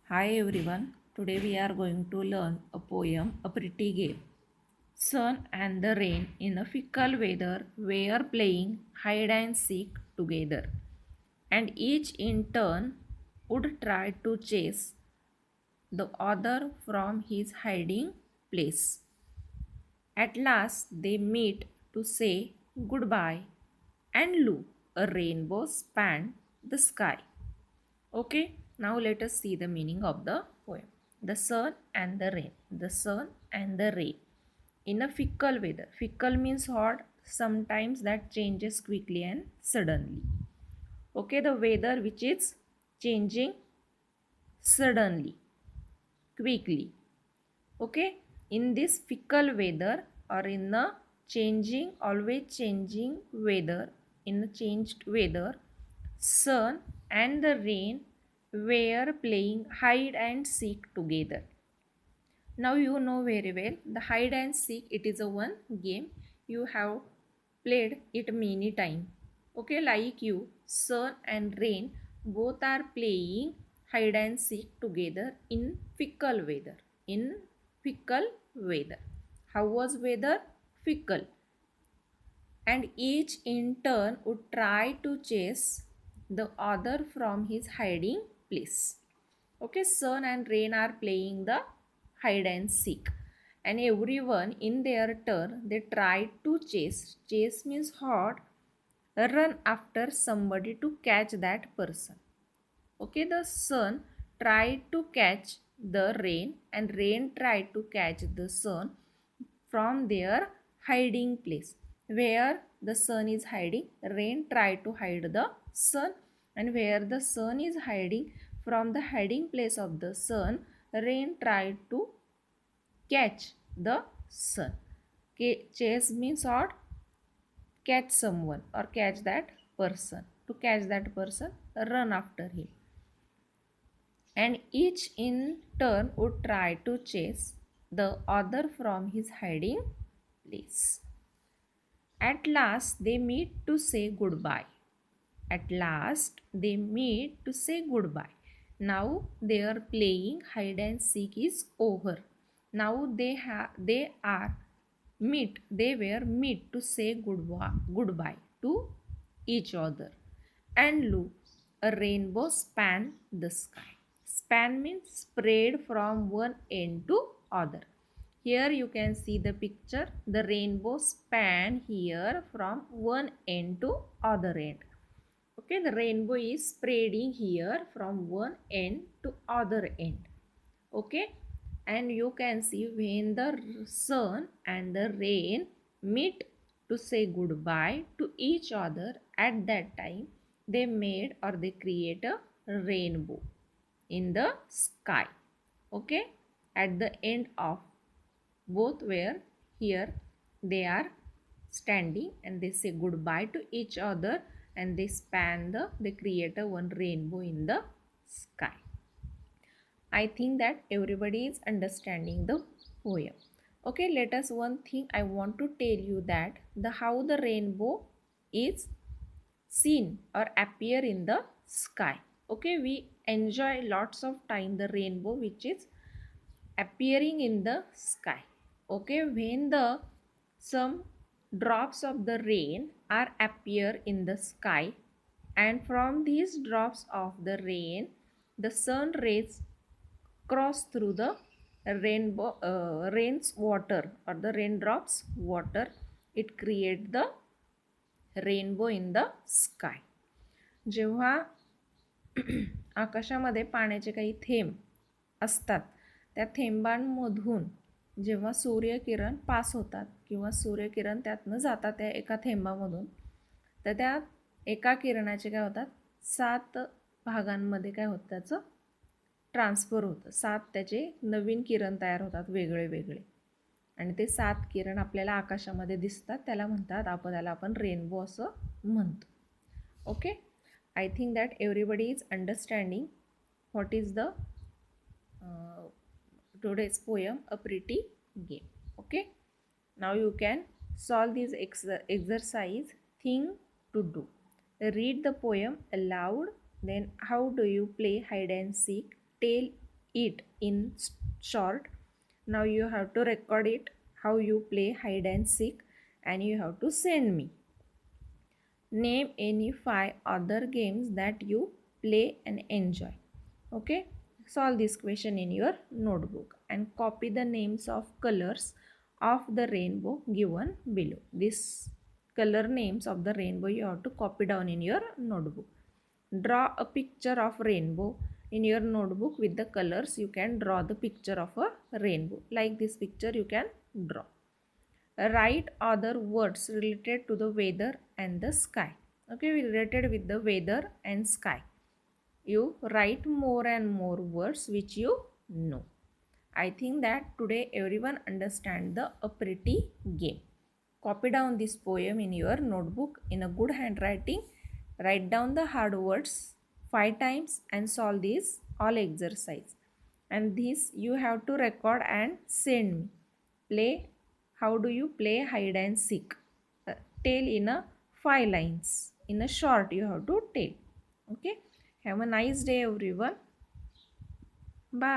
Hi everyone, today we are going to learn a poem, A Pretty Game. Sun and the rain in a fickle weather were playing hide and seek together, and each in turn would try to chase the other from his hiding place. At last they meet to say goodbye, and lo, a rainbow spanned the sky. Okay, now let us see the meaning of the poem. The sun and the rain. The sun and the rain. In a fickle weather. Fickle means hot, sometimes that changes quickly and suddenly. Okay, the weather which is changing suddenly, quickly. Okay, in this fickle weather or in the changing, always changing weather, in the changed weather, sun and the rain were playing hide and seek together. Now you know very well the hide and seek, it is a one game you have played it many times. Okay, like you, sun and rain both are playing hide and seek together in fickle weather. In fickle weather. How was weather? Fickle. And each in turn would try to chase the other from his hiding place. Okay, sun and rain are playing the hide and seek, and everyone in their turn they try to chase. Chase means hot, run after somebody to catch that person. Okay, the sun tried to catch the rain, and rain tried to catch the sun from their hiding place. Where the sun is hiding, rain tried to hide the sun, and where the sun is hiding, from the hiding place of the sun, rain tried to catch the sun. Chase means what? Catch someone or catch that person. To catch that person, run after him. And each in turn would try to chase the other from his hiding place. At last they meet to say goodbye. At last they meet to say goodbye. Now their playing hide and seek is over. Now they are meet. They were meet to say goodbye to each other. And look, a rainbow spanned the sky. Span means spread from one end to other. Here you can see the picture. The rainbow span here from one end to other end. Okay, the rainbow is spreading here from one end to other end. Okay, and you can see when the sun and the rain meet to say goodbye to each other, at that time they made or they create a rainbow in the sky. Okay, at the end of both were here, they are standing and they say goodbye to each other, and they create a one rainbow in the sky. I think that everybody is understanding the poem. Okay, let us one thing I want to tell you, that the how the rainbow is seen or appear in the sky. Okay, we enjoy lots of time the rainbow which is appearing in the sky. Okay, when the some drops of the rain are appear in the sky, and from these drops of the rain the sun rays cross through the rain's water or the raindrops water, it create the rainbow in the sky. जेव्हा आकाशामध्ये पाण्याचे काही थेंब असतात, त्या थेंबांमधून जेव्हा सूर्यकिरण पास होतात किंवा सूर्यकिरण त्यातनं जातात त्या एका थेंबामधून, तर त्या एका किरणाचे काय होतात, 7 भागांमध्ये काय होतं, त्याचं ट्रान्सफर होतं. 7 त्याचे नवीन किरण तयार होतात वेगळे वेगळे, आणि ते 7 किरण आपल्याला आकाशामध्ये दिसतात. त्याला म्हणतात, त्याला आपण रेनबो असं म्हणतो. Okay, I think that everybody is understanding what is the today's poem, A Pretty Game. Okay, now you can solve this exercise. Thing to do: read the poem aloud. Then how do you play hide and seek? Tell it in short. Now you have to record it how you play hide and seek, and you have to send me. Name any 5 other games that you play and enjoy. Okay, solve this question in your notebook and copy the names of colors of the rainbow given below. This color names of the rainbow you have to copy down in your notebook. Draw a picture of rainbow in your notebook with the colors. You can draw the picture of a rainbow like this picture you can draw. Write other words related to the weather and the sky. Okay, we related with the weather and sky. You write more and more words which you know. I think that today everyone understand the a pretty game. Copy down this poem in your notebook in a good handwriting. Write down the hard words 5 times and solve these all exercise. And this you have to record and send me. Play. How do you play hide and seek? Tell in a 5 lines. In a short you have to tell. Okay. Have a nice day everyone. Bye.